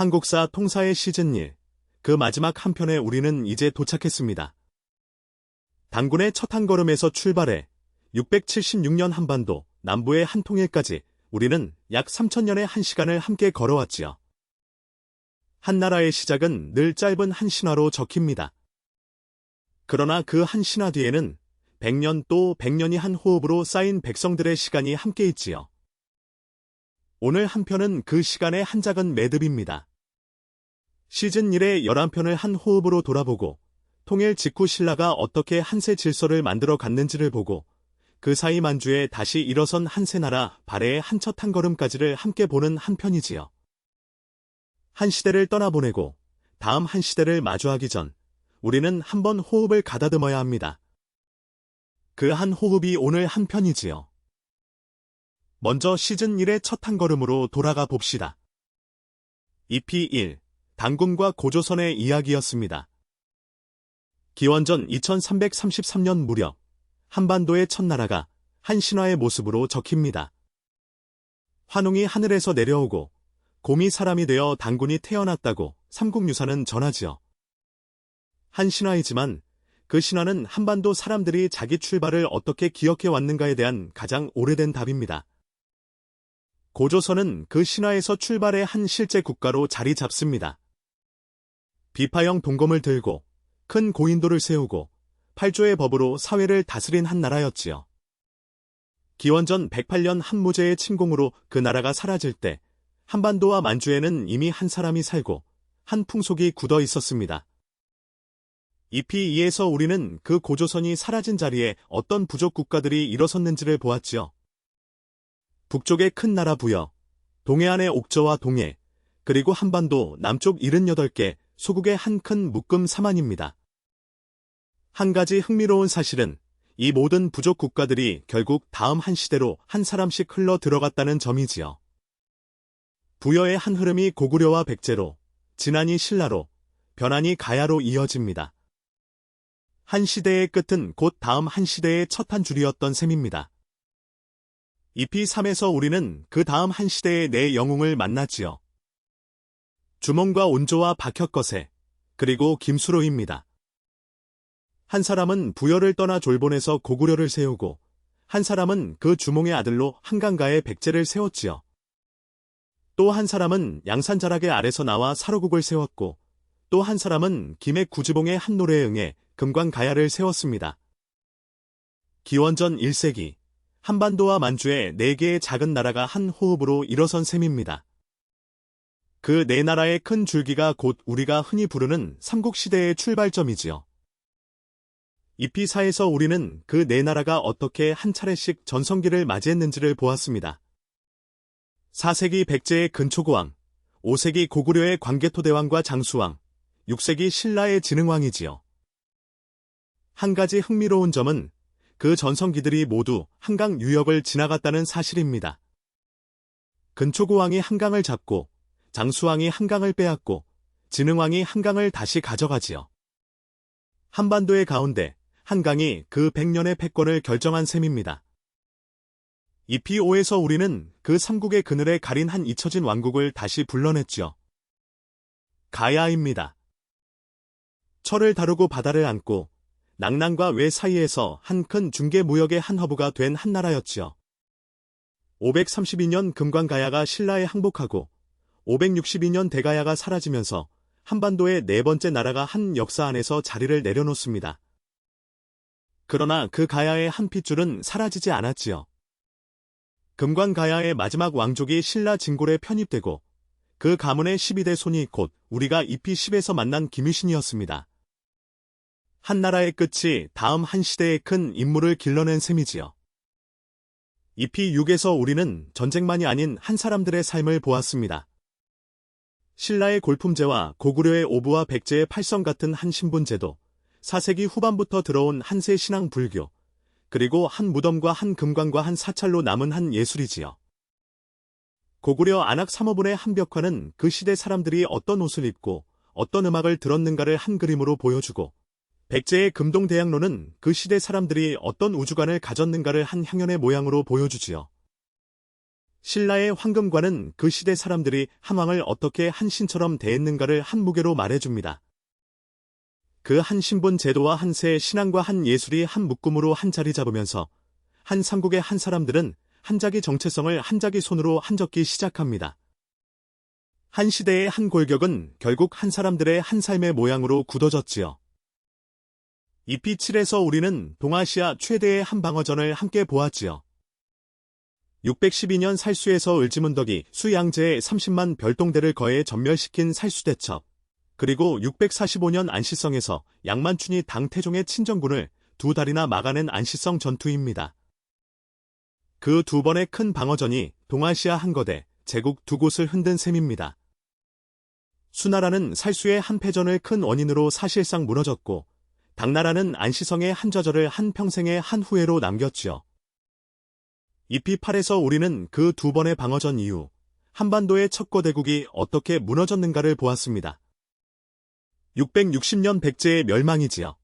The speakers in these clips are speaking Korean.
한국사 통사의 시즌 1, 그 마지막 한 편에 우리는 이제 도착했습니다. 단군의 첫 한 걸음에서 출발해 676년 한반도 남부의 한 통일까지 우리는 약 3000년의 한 시간을 함께 걸어왔지요. 한 나라의 시작은 늘 짧은 한 신화로 적힙니다. 그러나 그 한 신화 뒤에는 100년 또 100년이 한 호흡으로 쌓인 백성들의 시간이 함께 있지요. 오늘 한 편은 그 시간의 한 작은 매듭입니다. 시즌 1의 11편을 한 호흡으로 돌아보고 통일 직후 신라가 어떻게 한세 질서를 만들어 갔는지를 보고 그 사이 만주에 다시 일어선 한세 나라 발해의 한 첫 한 걸음까지를 함께 보는 한 편이지요. 한 시대를 떠나보내고 다음 한 시대를 마주하기 전 우리는 한번 호흡을 가다듬어야 합니다. 그 한 호흡이 오늘 한 편이지요. 먼저 시즌 1의 첫 한 걸음으로 돌아가 봅시다. EP 1. 단군과 고조선의 이야기였습니다. 기원전 2333년 무렵 한반도의 첫 나라가 한 신화의 모습으로 적힙니다. 환웅이 하늘에서 내려오고 곰이 사람이 되어 단군이 태어났다고 삼국유사는 전하지요. 한 신화이지만 그 신화는 한반도 사람들이 자기 출발을 어떻게 기억해 왔는가에 대한 가장 오래된 답입니다. 고조선은 그 신화에서 출발해 한 실제 국가로 자리 잡습니다. 비파형 동검을 들고 큰 고인도를 세우고 8조의 법으로 사회를 다스린 한 나라였지요. 기원전 108년 한무제의 침공으로 그 나라가 사라질 때 한반도와 만주에는 이미 한 사람이 살고 한 풍속이 굳어 있었습니다. EP 2에서 우리는 그 고조선이 사라진 자리에 어떤 부족 국가들이 일어섰는지를 보았지요. 북쪽의 큰 나라 부여, 동해안의 옥저와 동해, 그리고 한반도 남쪽 78개 소국의 한 큰 묶음 사만입니다. 한 가지 흥미로운 사실은 이 모든 부족 국가들이 결국 다음 한 시대로 한 사람씩 흘러 들어갔다는 점이지요. 부여의 한 흐름이 고구려와 백제로, 진안이 신라로, 변안이 가야로 이어집니다. 한 시대의 끝은 곧 다음 한 시대의 첫 한 줄이었던 셈입니다. EP 3에서 우리는 그 다음 한 시대의 네 영웅을 만났지요. 주몽과 온조와 박혁거세, 그리고 김수로입니다. 한 사람은 부여를 떠나 졸본에서 고구려를 세우고 한 사람은 그 주몽의 아들로 한강가에 백제를 세웠지요. 또 한 사람은 양산자락의 아래서 나와 사로국을 세웠고 또 한 사람은 김해 구지봉의 한 노래에 응해 금관가야를 세웠습니다. 기원전 1세기 한반도와 만주의 4개의 작은 나라가 한 호흡으로 일어선 셈입니다. 그 네 나라의 큰 줄기가 곧 우리가 흔히 부르는 삼국시대의 출발점이지요. EP4에서 우리는 그 네 나라가 어떻게 한 차례씩 전성기를 맞이했는지를 보았습니다. 4세기 백제의 근초고왕, 5세기 고구려의 광개토대왕과 장수왕, 6세기 신라의 진흥왕이지요. 한 가지 흥미로운 점은 그 전성기들이 모두 한강 유역을 지나갔다는 사실입니다. 근초고왕이 한강을 잡고 장수왕이 한강을 빼앗고 진흥왕이 한강을 다시 가져가지요. 한반도의 가운데 한강이 그 100년의 패권을 결정한 셈입니다. EP5에서 우리는 그 삼국의 그늘에 가린 한 잊혀진 왕국을 다시 불러냈죠. 가야입니다. 철을 다루고 바다를 안고 낙랑과 외 사이에서 한 큰 중개무역의 한 허브가 된 한 나라였지요. 532년 금관가야가 신라에 항복하고 562년 대가야가 사라지면서 한반도의 네 번째 나라가 한 역사 안에서 자리를 내려놓습니다. 그러나 그 가야의 한 핏줄은 사라지지 않았지요. 금관가야의 마지막 왕족이 신라 진골에 편입되고 그 가문의 12대 손이 곧 우리가 EP10에서 만난 김유신이었습니다. 한 나라의 끝이 다음 한 시대의 큰 인물을 길러낸 셈이지요. EP6에서 우리는 전쟁만이 아닌 한 사람들의 삶을 보았습니다. 신라의 골품제와 고구려의 오부와 백제의 팔성 같은 한 신분제도, 4세기 후반부터 들어온 한세 신앙 불교, 그리고 한 무덤과 한 금관과 한 사찰로 남은 한 예술이지요. 고구려 안악 삼호분의 한 벽화는 그 시대 사람들이 어떤 옷을 입고 어떤 음악을 들었는가를 한 그림으로 보여주고 백제의 금동대양로는 그 시대 사람들이 어떤 우주관을 가졌는가를 한 향연의 모양으로 보여주지요. 신라의 황금관은 그 시대 사람들이 한 왕을 어떻게 한 신처럼 대했는가를 한 무게로 말해줍니다. 그 한 신분 제도와 한 세의 신앙과 한 예술이 한 묶음으로 한 자리 잡으면서 한 삼국의 한 사람들은 한 자기 정체성을 한 자기 손으로 한적기 시작합니다. 한 시대의 한 골격은 결국 한 사람들의 한 삶의 모양으로 굳어졌지요. EP7에서 우리는 동아시아 최대의 한 방어전을 함께 보았지요. 612년 살수에서 을지문덕이 수양제에 30만 별동대를 거해 전멸시킨 살수대첩, 그리고 645년 안시성에서 양만춘이 당태종의 친정군을 두 달이나 막아낸 안시성 전투입니다. 그 두 번의 큰 방어전이 동아시아 한거대, 제국 두 곳을 흔든 셈입니다. 수나라는 살수의 한 패전을 큰 원인으로 사실상 무너졌고, 당나라는 안시성의 한 좌절을 한 평생의 한 후회로 남겼지요. EP8에서 우리는 그 두 번의 방어전 이후 한반도의 첩고대국이 어떻게 무너졌는가를 보았습니다. 660년 백제의 멸망이지요.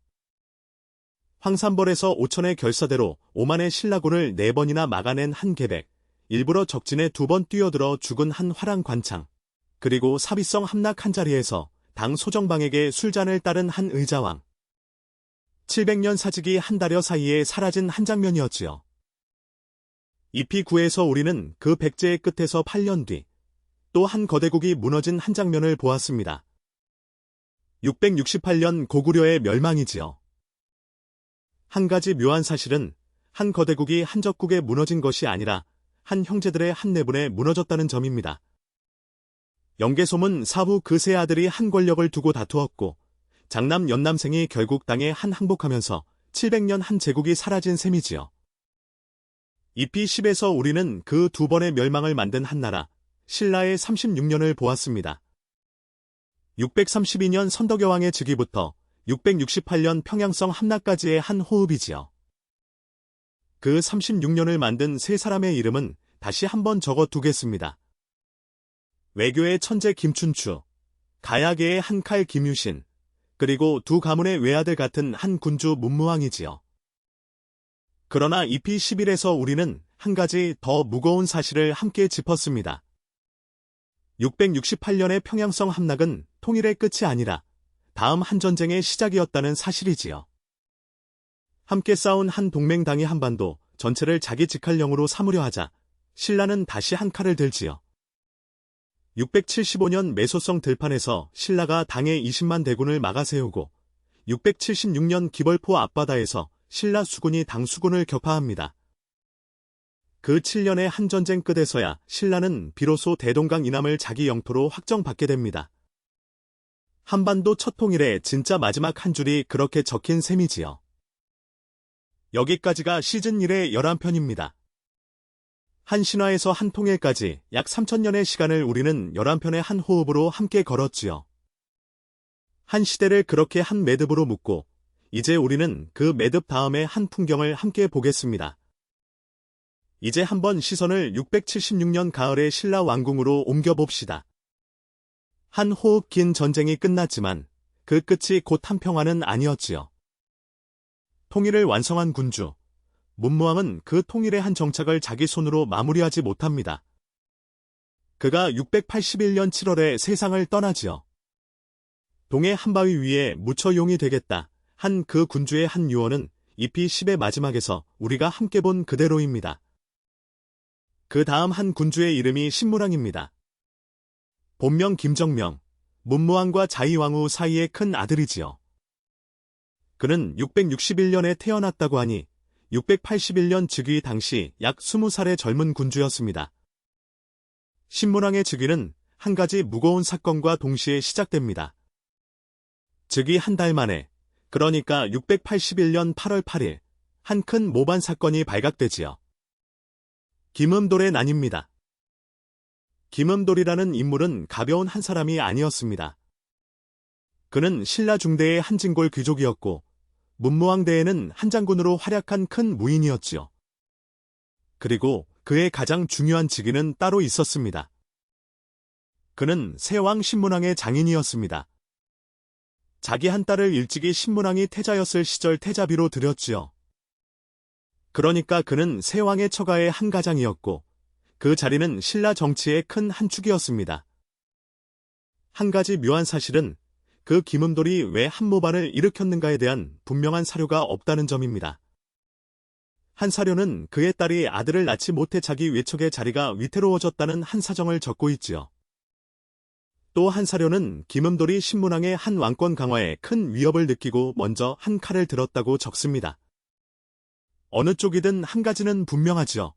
황산벌에서 오천의 결사대로 오만의 신라군을 4번이나 막아낸 한 계백, 일부러 적진에 2번 뛰어들어 죽은 한 화랑관창, 그리고 사비성 함락 한 자리에서 당 소정방에게 술잔을 따른 한 의자왕. 700년 사직이 한 달여 사이에 사라진 한 장면이었지요. EP9에서 우리는 그 백제의 끝에서 8년 뒤 또 한 거대국이 무너진 한 장면을 보았습니다. 668년 고구려의 멸망이지요. 한 가지 묘한 사실은 한 거대국이 한적국에 무너진 것이 아니라 한 형제들의 한 내분에 무너졌다는 점입니다. 영계소문 사부 그 세 아들이 한 권력을 두고 다투었고 장남 연남생이 결국 땅에 한 항복하면서 700년 한 제국이 사라진 셈이지요. EP10에서 우리는 그 두 번의 멸망을 만든 한 나라, 신라의 36년을 보았습니다. 632년 선덕여왕의 즉위부터 668년 평양성 함락까지의 한 호흡이지요. 그 36년을 만든 세 사람의 이름은 다시 한번 적어두겠습니다. 외교의 천재 김춘추, 가야계의 한 칼 김유신, 그리고 두 가문의 외아들 같은 한 군주 문무왕이지요. 그러나 EP11에서 우리는 한 가지 더 무거운 사실을 함께 짚었습니다. 668년의 평양성 함락은 통일의 끝이 아니라 다음 한 전쟁의 시작이었다는 사실이지요. 함께 싸운 한 동맹당이 한반도 전체를 자기 직할령으로 삼으려 하자 신라는 다시 한 칼을 들지요. 675년 매소성 들판에서 신라가 당의 20만 대군을 막아 세우고 676년 기벌포 앞바다에서 신라 수군이 당 수군을 격파합니다. 그 7년의 한 전쟁 끝에서야 신라는 비로소 대동강 이남을 자기 영토로 확정받게 됩니다. 한반도 첫 통일의 진짜 마지막 한 줄이 그렇게 적힌 셈이지요. 여기까지가 시즌 1의 11편입니다. 한 신화에서 한 통일까지 약 3000년의 시간을 우리는 11편의 한 호흡으로 함께 걸었지요. 한 시대를 그렇게 한 매듭으로 묶고 이제 우리는 그 매듭 다음의 한 풍경을 함께 보겠습니다. 이제 한번 시선을 676년 가을의 신라 왕궁으로 옮겨봅시다. 한 호흡 긴 전쟁이 끝났지만 그 끝이 곧 한평화는 아니었지요. 통일을 완성한 군주, 문무왕은 그 통일의 한 정착을 자기 손으로 마무리하지 못합니다. 그가 681년 7월에 세상을 떠나지요. 동해 한바위 위에 무처용이 되겠다 한 그 군주의 한 유언은 EP10의 마지막에서 우리가 함께 본 그대로입니다. 그 다음 한 군주의 이름이 신무랑입니다. 본명 김정명, 문무왕과 자이왕후 사이의 큰 아들이지요. 그는 661년에 태어났다고 하니 681년 즉위 당시 약 20살의 젊은 군주였습니다. 신무랑의 즉위는 한 가지 무거운 사건과 동시에 시작됩니다. 즉위 한 달 만에, 그러니까 681년 8월 8일, 한 큰 모반 사건이 발각되지요. 김음돌의 난입니다. 김음돌이라는 인물은 가벼운 한 사람이 아니었습니다. 그는 신라 중대의 한 진골 귀족이었고 문무왕대에는 한 장군으로 활약한 큰 무인이었지요. 그리고 그의 가장 중요한 직위는 따로 있었습니다. 그는 세왕 신문왕의 장인이었습니다. 자기 한 딸을 일찍이 신문왕이 태자였을 시절 태자비로 들였지요. 그러니까 그는 세왕의 처가의 한 가장이었고 그 자리는 신라 정치의 큰 한 축이었습니다. 한 가지 묘한 사실은 그 김음돌이 왜 한모반을 일으켰는가에 대한 분명한 사료가 없다는 점입니다. 한 사료는 그의 딸이 아들을 낳지 못해 자기 외척의 자리가 위태로워졌다는 한 사정을 적고 있지요. 또 한 사료는 김음돌이 신문왕의 한 왕권 강화에 큰 위협을 느끼고 먼저 한 칼을 들었다고 적습니다. 어느 쪽이든 한 가지는 분명하지요.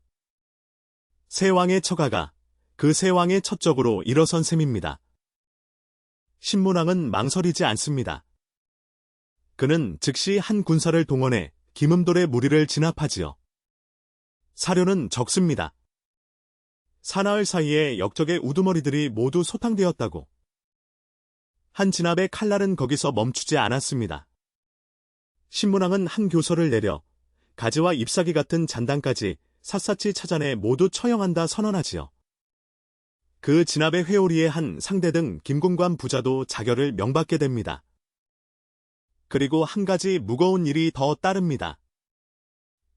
세 왕의 처가가 그 세 왕의 처적으로 일어선 셈입니다. 신문왕은 망설이지 않습니다. 그는 즉시 한 군사를 동원해 김음돌의 무리를 진압하지요. 사료는 적습니다. 사나흘 사이에 역적의 우두머리들이 모두 소탕되었다고. 한 진압의 칼날은 거기서 멈추지 않았습니다. 신문왕은 한 교서를 내려 가지와 잎사귀 같은 잔당까지 샅샅이 찾아내 모두 처형한다 선언하지요. 그 진압의 회오리의 한 상대 등 김공관 부자도 자결을 명받게 됩니다. 그리고 한 가지 무거운 일이 더 따릅니다.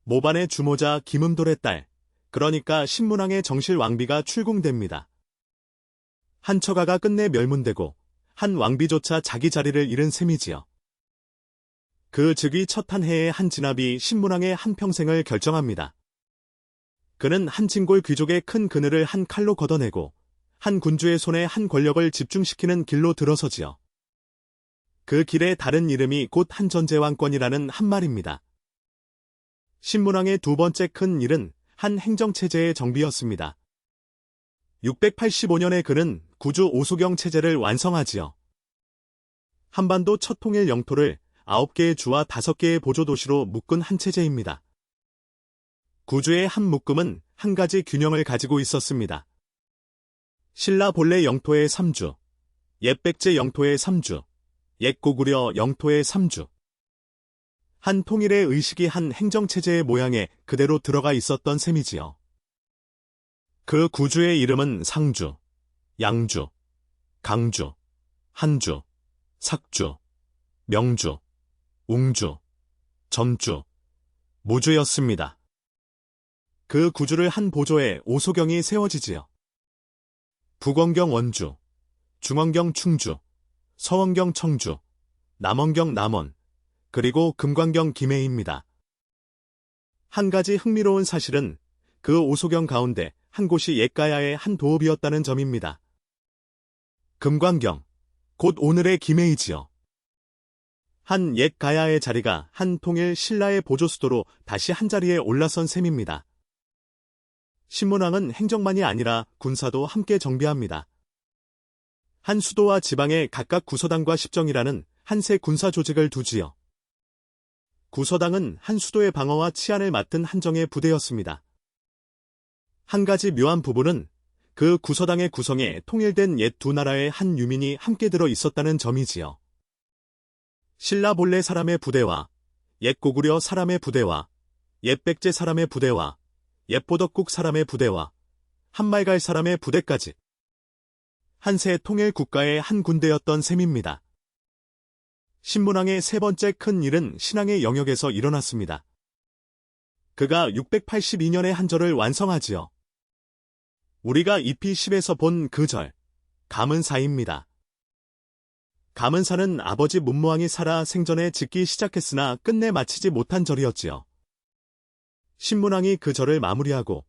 모반의 주모자 김음돌의 딸, 그러니까 신문왕의 정실 왕비가 출궁됩니다. 한 처가가 끝내 멸문되고 한 왕비조차 자기 자리를 잃은 셈이지요. 그 즉위 첫 한 해의 한 진압이 신문왕의 한평생을 결정합니다. 그는 한 진골 귀족의 큰 그늘을 한 칼로 걷어내고 한 군주의 손에 한 권력을 집중시키는 길로 들어서지요. 그 길의 다른 이름이 곧 한전제왕권이라는 한 말입니다. 신문왕의 두 번째 큰 일은 한 행정체제의 정비였습니다. 685년에 그는 구주 오소경 체제를 완성하지요. 한반도 첫 통일 영토를 9개의 주와 5개의 보조도시로 묶은 한 체제입니다. 구주의 한 묶음은 한 가지 균형을 가지고 있었습니다. 신라 본래 영토의 3주, 옛 백제 영토의 3주, 옛 고구려 영토의 3주. 한 통일의 의식이 한 행정체제의 모양에 그대로 들어가 있었던 셈이지요. 그 구주의 이름은 상주, 양주, 강주, 한주, 삭주, 명주, 웅주, 전주, 무주였습니다. 그 구주를 한 보조에 오소경이 세워지지요. 북원경 원주, 중원경 충주, 서원경 청주, 남원경 남원, 그리고 금관경 김해입니다. 한 가지 흥미로운 사실은 그 오소경 가운데 한 곳이 옛가야의 한 도읍이었다는 점입니다. 금관경, 곧 오늘의 김해이지요. 한 옛가야의 자리가 한 통일 신라의 보조수도로 다시 한 자리에 올라선 셈입니다. 신문왕은 행정만이 아니라 군사도 함께 정비합니다. 한 수도와 지방에 각각 구서당과 십정이라는 한 세 군사 조직을 두지요. 구서당은 한 수도의 방어와 치안을 맡은 한정의 부대였습니다. 한 가지 묘한 부분은 그 구서당의 구성에 통일된 옛 두 나라의 한 유민이 함께 들어 있었다는 점이지요. 신라 본래 사람의 부대와 옛 고구려 사람의 부대와 옛 백제 사람의 부대와 옛 보덕국 사람의 부대와 한말갈 사람의 부대까지 한세 통일 국가의 한 군대였던 셈입니다. 신문왕의 세 번째 큰 일은 신앙의 영역에서 일어났습니다. 그가 682년에 한 절을 완성하지요. 우리가 EP 10에서 본 그 절, 감은사입니다. 감은사는 아버지 문무왕이 살아 생전에 짓기 시작했으나 끝내 마치지 못한 절이었지요. 신문왕이 그 절을 마무리하고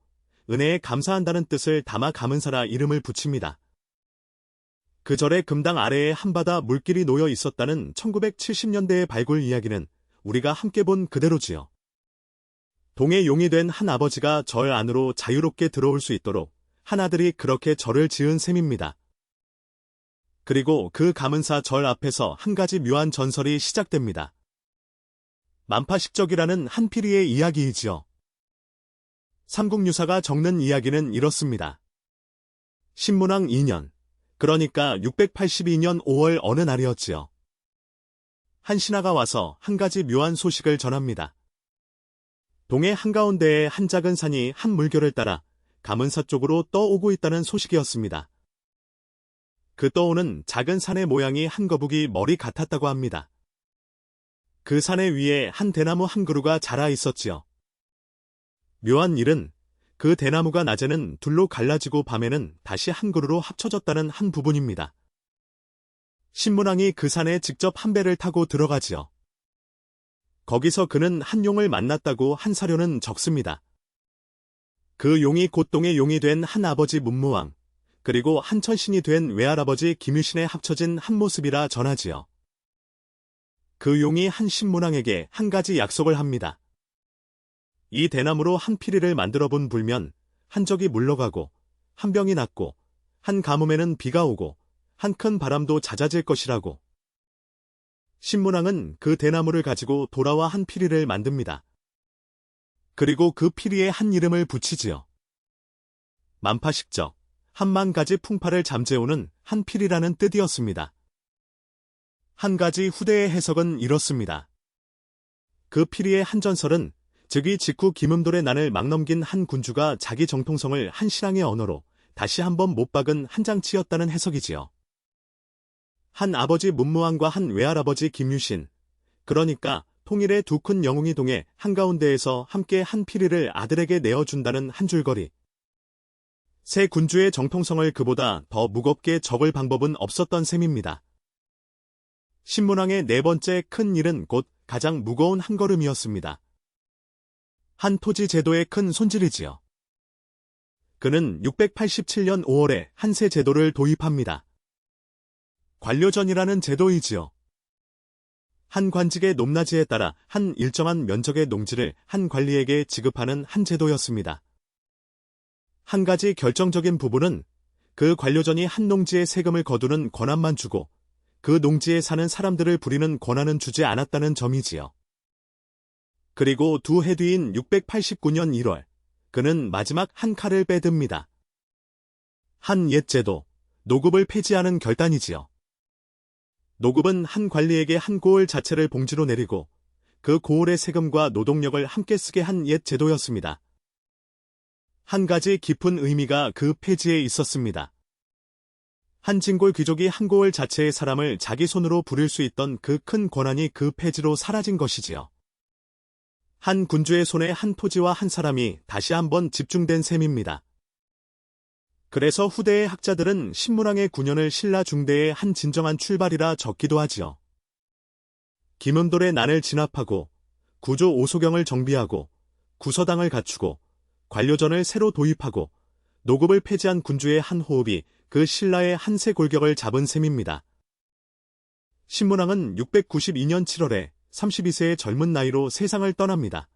은혜에 감사한다는 뜻을 담아 감은사라 이름을 붙입니다. 그 절의 금당 아래에 한바다 물길이 놓여 있었다는 1970년대의 발굴 이야기는 우리가 함께 본 그대로지요. 동해 용이 된 한 아버지가 절 안으로 자유롭게 들어올 수 있도록 한 아들이 그렇게 절을 지은 셈입니다. 그리고 그 감은사 절 앞에서 한 가지 묘한 전설이 시작됩니다. 만파식적이라는 한 피리의 이야기이지요. 삼국유사가 적는 이야기는 이렇습니다. 신문왕 2년, 그러니까 682년 5월 어느 날이었지요. 한 신하가 와서 한 가지 묘한 소식을 전합니다. 동해 한가운데에 한 작은 산이 한 물결을 따라 감은사 쪽으로 떠오고 있다는 소식이었습니다. 그 떠오는 작은 산의 모양이 한 거북이 머리 같았다고 합니다. 그 산의 위에 한 대나무 한 그루가 자라 있었지요. 묘한 일은 그 대나무가 낮에는 둘로 갈라지고 밤에는 다시 한 그루로 합쳐졌다는 한 부분입니다. 신문왕이 그 산에 직접 한 배를 타고 들어가지요. 거기서 그는 한 용을 만났다고 한 사료는 적습니다. 그 용이 곧동의 용이 된 한 아버지 문무왕, 그리고 한 천신이 된 외할아버지 김유신의 합쳐진 한 모습이라 전하지요. 그 용이 한 신문왕에게 한 가지 약속을 합니다. 이 대나무로 한 피리를 만들어 본 불면 한 적이 물러가고 한 병이 낫고 한 가뭄에는 비가 오고 한 큰 바람도 잦아질 것이라고. 신문왕은 그 대나무를 가지고 돌아와 한 피리를 만듭니다. 그리고 그 피리에 한 이름을 붙이지요. 만파식적, 한만 가지 풍파를 잠재우는 한 피리라는 뜻이었습니다. 한 가지 후대의 해석은 이렇습니다. 그 피리의 한 전설은 즉위 직후 김음돌의 난을 막 넘긴 한 군주가 자기 정통성을 한 신앙의 언어로 다시 한번 못 박은 한 장치였다는 해석이지요. 한 아버지 문무왕과 한 외할아버지 김유신, 그러니까 통일의 두 큰 영웅이 동해 한가운데에서 함께 한 피리를 아들에게 내어준다는 한 줄거리. 새 군주의 정통성을 그보다 더 무겁게 적을 방법은 없었던 셈입니다. 신문왕의 네 번째 큰 일은 곧 가장 무거운 한 걸음이었습니다. 한 토지 제도의 큰 손질이지요. 그는 687년 5월에 한 새 제도를 도입합니다. 관료전이라는 제도이지요. 한 관직의 높낮이에 따라 한 일정한 면적의 농지를 한 관리에게 지급하는 한 제도였습니다. 한 가지 결정적인 부분은 그 관료전이 한 농지의 세금을 거두는 권한만 주고 그 농지에 사는 사람들을 부리는 권한은 주지 않았다는 점이지요. 그리고 두 해 뒤인 689년 1월, 그는 마지막 한 칼을 빼듭니다. 한 옛 제도, 노급을 폐지하는 결단이지요. 노급은 한 관리에게 한 고을 자체를 봉지로 내리고 그 고을의 세금과 노동력을 함께 쓰게 한 옛 제도였습니다. 한 가지 깊은 의미가 그 폐지에 있었습니다. 한 진골 귀족이 한 고을 자체의 사람을 자기 손으로 부릴 수 있던 그 큰 권한이 그 폐지로 사라진 것이지요. 한 군주의 손에 한 토지와 한 사람이 다시 한번 집중된 셈입니다. 그래서 후대의 학자들은 신문왕의 9년을 신라 중대의 한 진정한 출발이라 적기도 하지요. 김음돌의 난을 진압하고 구조 오소경을 정비하고 구서당을 갖추고 관료전을 새로 도입하고 노급을 폐지한 군주의 한 호흡이 그 신라의 한 새 골격을 잡은 셈입니다. 신문왕은 692년 7월에 32세의 젊은 나이로 세상을 떠납니다.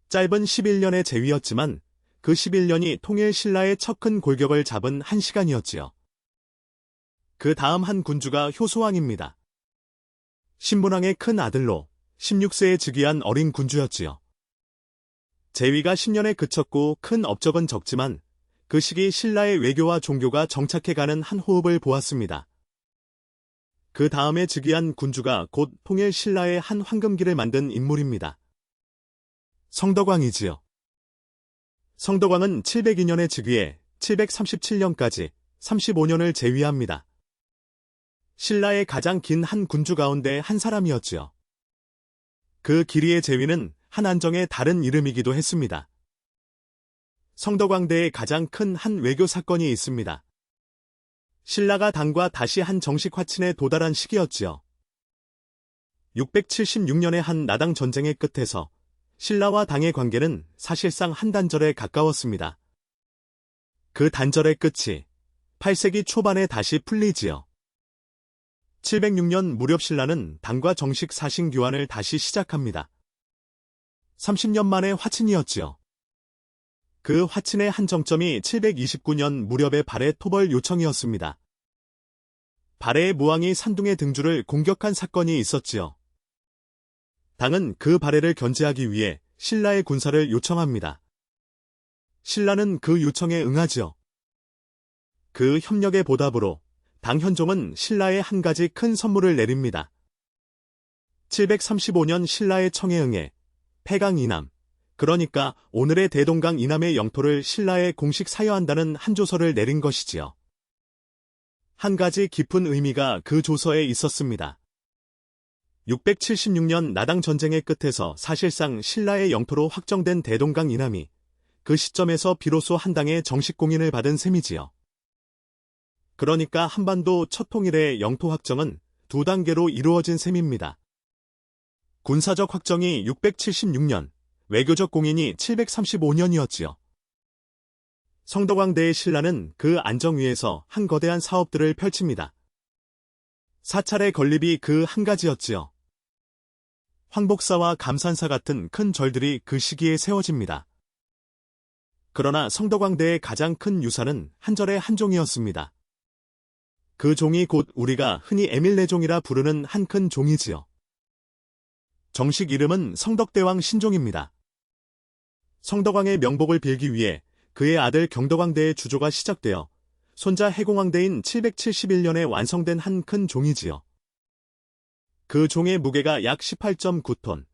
짧은 11년의 재위였지만 그 11년이 통일 신라의 첫 큰 골격을 잡은 한 시간이었지요. 그 다음 한 군주가 효소왕입니다. 신문왕의 큰 아들로 16세에 즉위한 어린 군주였지요. 재위가 10년에 그쳤고 큰 업적은 적지만 그 시기 신라의 외교와 종교가 정착해가는 한 호흡을 보았습니다. 그 다음에 즉위한 군주가 곧 통일 신라의 한 황금기를 만든 인물입니다. 성덕왕이지요. 성덕왕은 702년에 즉위해 737년까지 35년을 재위합니다. 신라의 가장 긴 한 군주 가운데 한 사람이었지요. 그 길이의 재위는 한안정의 다른 이름이기도 했습니다. 성덕왕대에 가장 큰 한 외교 사건이 있습니다. 신라가 당과 다시 한 정식 화친에 도달한 시기였지요. 676년의 한 나당 전쟁의 끝에서 신라와 당의 관계는 사실상 한 단절에 가까웠습니다. 그 단절의 끝이 8세기 초반에 다시 풀리지요. 706년 무렵 신라는 당과 정식 사신 교환을 다시 시작합니다. 30년 만의 화친이었지요. 그 화친의 한 정점이 729년 무렵의 발해 토벌 요청이었습니다. 발해의 무왕이 산둥의 등주를 공격한 사건이 있었지요. 당은 그 발해를 견제하기 위해 신라의 군사를 요청합니다. 신라는 그 요청에 응하지요. 그 협력의 보답으로 당 현종은 신라에 한 가지 큰 선물을 내립니다. 735년 신라의 청에 응해 폐강 이남, 그러니까 오늘의 대동강 이남의 영토를 신라에 공식 사여한다는 한 조서를 내린 것이지요. 한 가지 깊은 의미가 그 조서에 있었습니다. 676년 나당 전쟁의 끝에서 사실상 신라의 영토로 확정된 대동강 이남이 그 시점에서 비로소 한당의 정식 공인을 받은 셈이지요. 그러니까 한반도 첫 통일의 영토 확정은 두 단계로 이루어진 셈입니다. 군사적 확정이 676년, 외교적 공인이 735년이었지요. 성덕왕대의 신라는 그 안정 위에서 한 거대한 사업들을 펼칩니다. 사찰의 건립이 그 한 가지였지요. 황복사와 감산사 같은 큰 절들이 그 시기에 세워집니다. 그러나 성덕왕대의 가장 큰 유산은 한 절의 한 종이었습니다. 그 종이 곧 우리가 흔히 에밀레종이라 부르는 한 큰 종이지요. 정식 이름은 성덕대왕 신종입니다. 성덕왕의 명복을 빌기 위해 그의 아들 경덕왕대의 주조가 시작되어 손자 해공왕대인 771년에 완성된 한 큰 종이지요. 그 종의 무게가 약 18.9톤,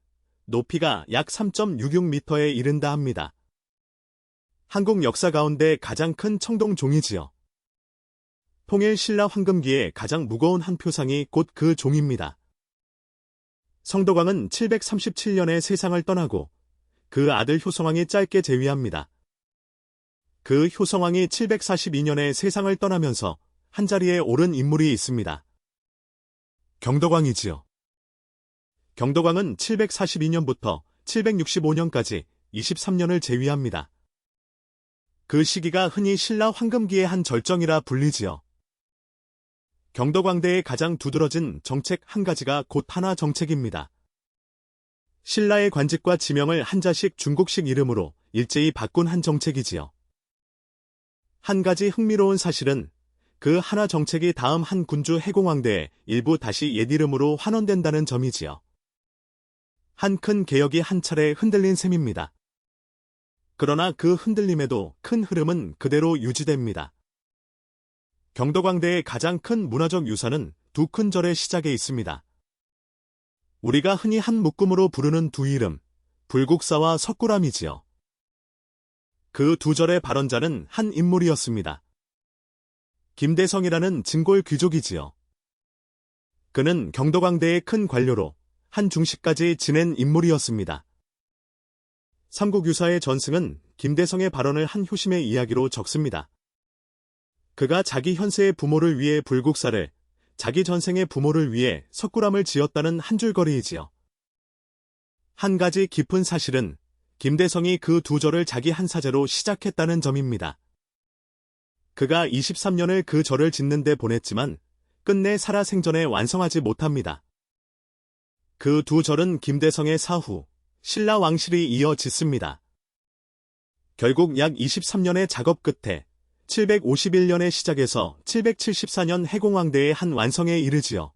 높이가 약 3.66m에 이른다 합니다. 한국 역사 가운데 가장 큰 청동 종이지요. 통일 신라 황금기의 가장 무거운 한 표상이 곧 그 종입니다. 성덕왕은 737년에 세상을 떠나고 그 아들 효성왕이 짧게 재위합니다. 그 효성왕이 742년에 세상을 떠나면서 한자리에 오른 인물이 있습니다. 경덕왕이지요. 경덕왕은 742년부터 765년까지 23년을 재위합니다. 그 시기가 흔히 신라 황금기의 한 절정이라 불리지요. 경덕왕대의 가장 두드러진 정책 한 가지가 곧 한화 정책입니다. 신라의 관직과 지명을 한자식 중국식 이름으로 일제히 바꾼 한 정책이지요. 한 가지 흥미로운 사실은 그 한화 정책이 다음 한 군주 해공왕대에 일부 다시 옛 이름으로 환원된다는 점이지요. 한 큰 개혁이 한 차례 흔들린 셈입니다. 그러나 그 흔들림에도 큰 흐름은 그대로 유지됩니다. 경덕왕대의 가장 큰 문화적 유산은 두 큰 절의 시작에 있습니다. 우리가 흔히 한 묶음으로 부르는 두 이름, 불국사와 석굴암이지요. 그 두 절의 발원자는 한 인물이었습니다. 김대성이라는 증골 귀족이지요. 그는 경덕왕대의 큰 관료로 한 중시까지 지낸 인물이었습니다. 삼국유사의 전승은 김대성의 발언을 한 효심의 이야기로 적습니다. 그가 자기 현세의 부모를 위해 불국사를, 자기 전생의 부모를 위해 석굴암을 지었다는 한 줄거리이지요. 한 가지 깊은 사실은 김대성이 그 두 절을 자기 한 사제로 시작했다는 점입니다. 그가 23년을 그 절을 짓는 데 보냈지만 끝내 살아생전에 완성하지 못합니다. 그 두 절은 김대성의 사후, 신라 왕실이 이어 짓습니다. 결국 약 23년의 작업 끝에 751년에 시작해서 774년 해공왕대의 한 완성에 이르지요.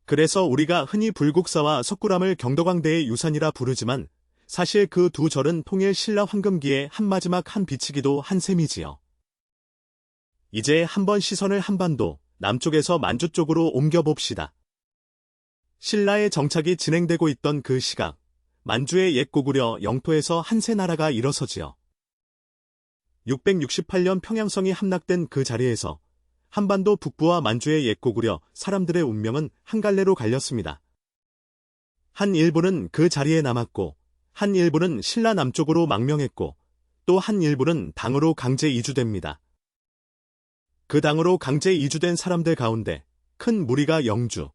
그래서 우리가 흔히 불국사와 석굴암을 경덕왕대의 유산이라 부르지만 사실 그 두 절은 통일 신라 황금기의 한 마지막 한 빛이기도 한 셈이지요. 이제 한번 시선을 한반도, 남쪽에서 만주 쪽으로 옮겨봅시다. 신라의 정착이 진행되고 있던 그 시각, 만주의 옛 고구려 영토에서 한세 나라가 일어서지요. 668년 평양성이 함락된 그 자리에서 한반도 북부와 만주의 옛 고구려 사람들의 운명은 한 갈래로 갈렸습니다. 한 일부는 그 자리에 남았고, 한 일부는 신라 남쪽으로 망명했고, 또 한 일부는 당으로 강제 이주됩니다. 그 당으로 강제 이주된 사람들 가운데 큰 무리가 영주,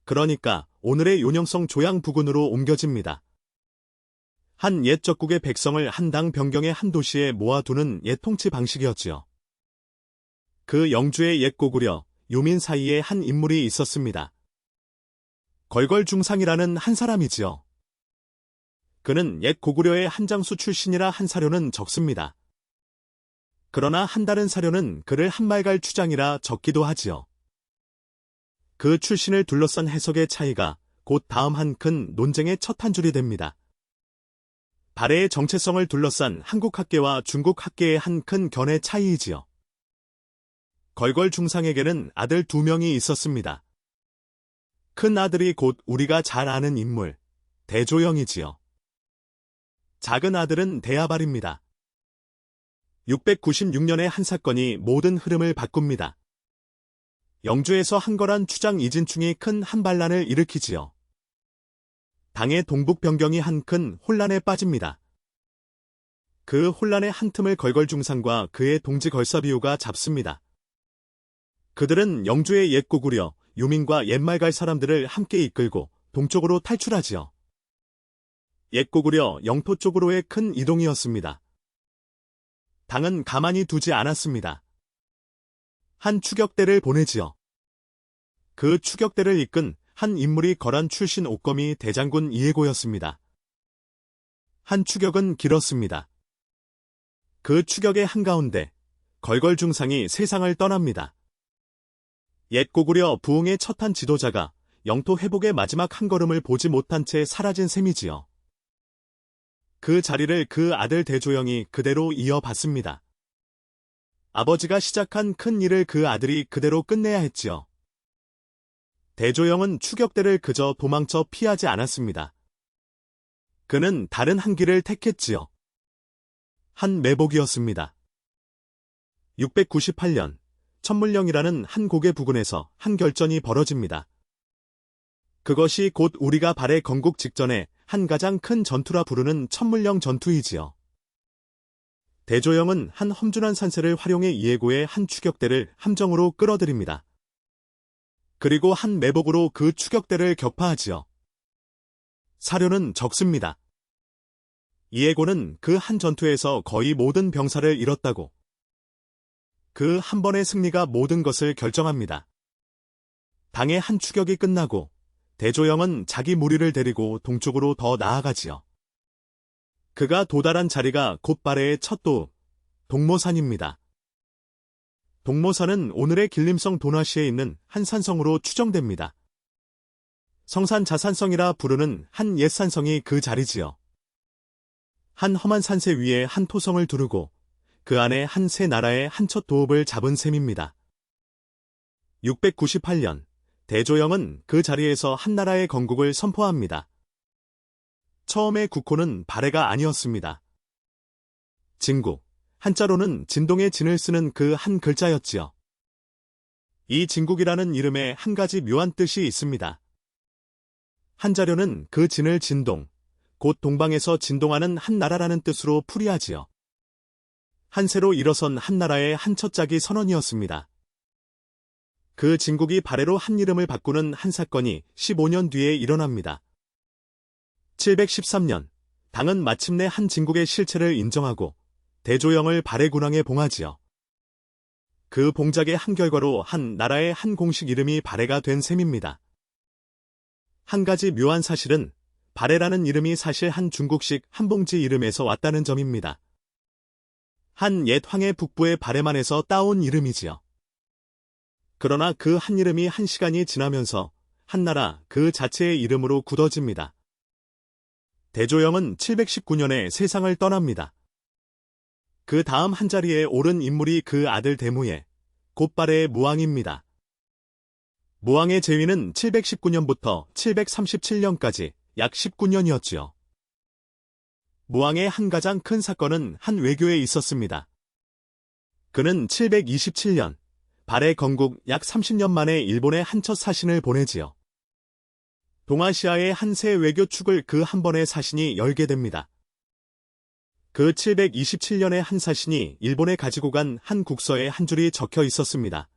그러니까 오늘의 요녕성 조양 부근으로 옮겨집니다. 한 옛 적국의 백성을 한 당 변경의 한 도시에 모아두는 옛 통치 방식이었지요. 그 영주의 옛 고구려, 유민 사이에 한 인물이 있었습니다. 걸걸중상이라는 한 사람이지요. 그는 옛 고구려의 한장수 출신이라 한 사료는 적습니다. 그러나 한 다른 사료는 그를 한말갈 추장이라 적기도 하지요. 그 출신을 둘러싼 해석의 차이가 곧 다음 한 큰 논쟁의 첫 한 줄이 됩니다. 발해의 정체성을 둘러싼 한국 학계와 중국 학계의 한 큰 견해 차이이지요. 걸걸중상에게는 아들 두 명이 있었습니다. 큰 아들이 곧 우리가 잘 아는 인물, 대조영이지요. 작은 아들은 대야발입니다. 696년의 한 사건이 모든 흐름을 바꿉니다. 영주에서 한거란 추장 이진충이 큰 한반란을 일으키지요. 당의 동북 변경이 한 큰 혼란에 빠집니다. 그 혼란의 한 틈을 걸걸중상과 그의 동지 걸사비우가 잡습니다. 그들은 영주의 옛 고구려, 유민과 옛말갈 사람들을 함께 이끌고 동쪽으로 탈출하지요. 옛 고구려 영토 쪽으로의 큰 이동이었습니다. 당은 가만히 두지 않았습니다. 한 추격대를 보내지요. 그 추격대를 이끈 한 인물이 거란 출신 옥검이 대장군 이해고였습니다. 한 추격은 길었습니다. 그 추격의 한가운데 걸걸중상이 세상을 떠납니다. 옛 고구려 부흥의 첫한 지도자가 영토 회복의 마지막 한 걸음을 보지 못한 채 사라진 셈이지요. 그 자리를 그 아들 대조영이 그대로 이어받습니다. 아버지가 시작한 큰 일을 그 아들이 그대로 끝내야 했지요. 대조영은 추격대를 그저 도망쳐 피하지 않았습니다. 그는 다른 한 길을 택했지요. 한 매복이었습니다. 698년 천물령이라는 한 고개 부근에서 한 결전이 벌어집니다. 그것이 곧 우리가 발해 건국 직전에 한 가장 큰 전투라 부르는 천물령 전투이지요. 대조영은 한 험준한 산세를 활용해 이해고의 한 추격대를 함정으로 끌어들입니다. 그리고 한 매복으로 그 추격대를 격파하지요. 사료는 적습니다. 이해고는 그 한 전투에서 거의 모든 병사를 잃었다고. 그 한 번의 승리가 모든 것을 결정합니다. 당의 한 추격이 끝나고 대조영은 자기 무리를 데리고 동쪽으로 더 나아가지요. 그가 도달한 자리가 곧 발해의 첫 도읍, 동모산입니다. 동모산은 오늘의 길림성 도나시에 있는 한 산성으로 추정됩니다. 성산자산성이라 부르는 한 옛 산성이 그 자리지요. 한 험한 산세 위에 한 토성을 두르고 그 안에 한 세 나라의 한 첫 도읍을 잡은 셈입니다. 698년 대조영은 그 자리에서 한 나라의 건국을 선포합니다. 처음의 국호는 발해가 아니었습니다. 진국, 한자로는 진동의 진을 쓰는 그 한 글자였지요. 이 진국이라는 이름에 한 가지 묘한 뜻이 있습니다. 한자료는 그 진을 진동, 곧 동방에서 진동하는 한 나라라는 뜻으로 풀이하지요. 한세로 일어선 한 나라의 한 첫짝이 선언이었습니다. 그 진국이 발해로 한 이름을 바꾸는 한 사건이 15년 뒤에 일어납니다. 713년, 당은 마침내 한 진국의 실체를 인정하고 대조영을 발해 군왕에 봉하지요. 그 봉작의 한 결과로 한 나라의 한 공식 이름이 발해가 된 셈입니다. 한 가지 묘한 사실은 발해라는 이름이 사실 한 중국식 한봉지 이름에서 왔다는 점입니다. 한 옛 황해 북부의 발해만에서 따온 이름이지요. 그러나 그 한 이름이 한 시간이 지나면서 한 나라 그 자체의 이름으로 굳어집니다. 대조영은 719년에 세상을 떠납니다. 그 다음 한 자리에 오른 인물이 그 아들 대무예, 곧 발해의 무왕입니다. 무왕의 재위는 719년부터 737년까지 약 19년이었지요. 무왕의 한 가장 큰 사건은 한 외교에 있었습니다. 그는 727년, 발해 건국 약 30년 만에 일본에 한 첫 사신을 보내지요. 동아시아의 한 새 외교축을 그 한 번의 사신이 열게 됩니다. 그 727년의 한 사신이 일본에 가지고 간 한 국서에 한 줄이 적혀 있었습니다.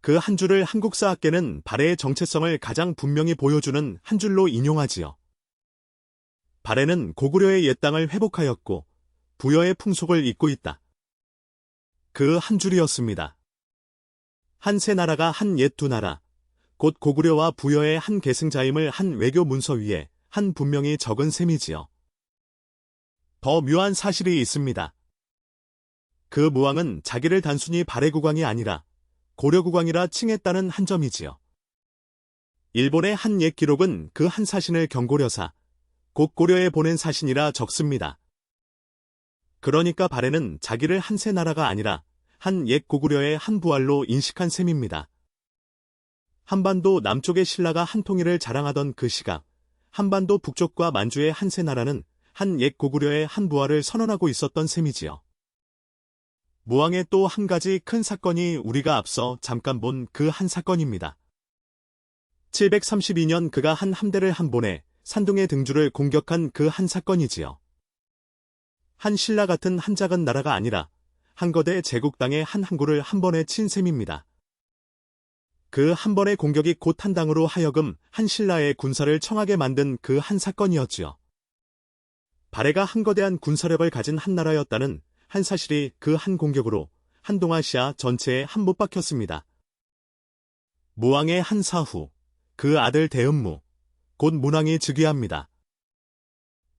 그 한 줄을 한국사학계는 발해의 정체성을 가장 분명히 보여주는 한 줄로 인용하지요. 발해는 고구려의 옛 땅을 회복하였고 부여의 풍속을 잇고 있다. 그 한 줄이었습니다. 한 세 나라가 한 옛 두 나라, 곧 고구려와 부여의 한 계승자임을 한 외교 문서 위에 한 분명히 적은 셈이지요. 더 묘한 사실이 있습니다. 그 무왕은 자기를 단순히 발해국왕이 아니라 고려국왕이라 칭했다는 한 점이지요. 일본의 한 옛 기록은 그 한 사신을 경고려사, 곧 고려에 보낸 사신이라 적습니다. 그러니까 발해는 자기를 한 세 나라가 아니라 한 옛 고구려의 한 부활로 인식한 셈입니다. 한반도 남쪽의 신라가 한 통일을 자랑하던 그 시각, 한반도 북쪽과 만주의 한 세 나라는 한 옛 고구려의 한 부활을 선언하고 있었던 셈이지요. 무왕의 또 한 가지 큰 사건이 우리가 앞서 잠깐 본 그 한 사건입니다. 732년 그가 한 함대를 한 번에 산둥의 등주를 공격한 그 한 사건이지요. 한 신라 같은 한 작은 나라가 아니라 한 거대 제국 땅의 한 항구를 한 번에 친 셈입니다. 그 한 번의 공격이 곧 한 당으로 하여금 한 신라의 군사를 청하게 만든 그 한 사건이었지요. 발해가 한 거대한 군사력을 가진 한 나라였다는 한 사실이 그 한 공격으로 한 동아시아 전체에 한 못 박혔습니다. 무왕의 한 사후, 그 아들 대음무, 곧 문왕이 즉위합니다.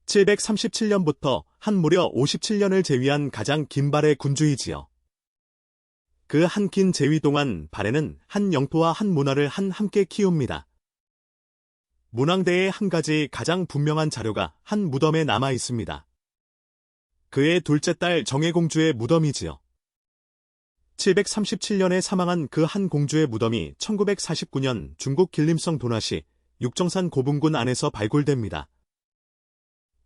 737년부터 한 무려 57년을 재위한 가장 긴 발해 군주이지요. 그 한 긴 재위 동안 발해는 한 영토와 한 문화를 함께 키웁니다. 문왕대의 한 가지 가장 분명한 자료가 한 무덤에 남아 있습니다. 그의 둘째 딸 정예공주의 무덤이지요. 737년에 사망한 그 한 공주의 무덤이 1949년 중국 길림성 도나시 육정산 고분군 안에서 발굴됩니다.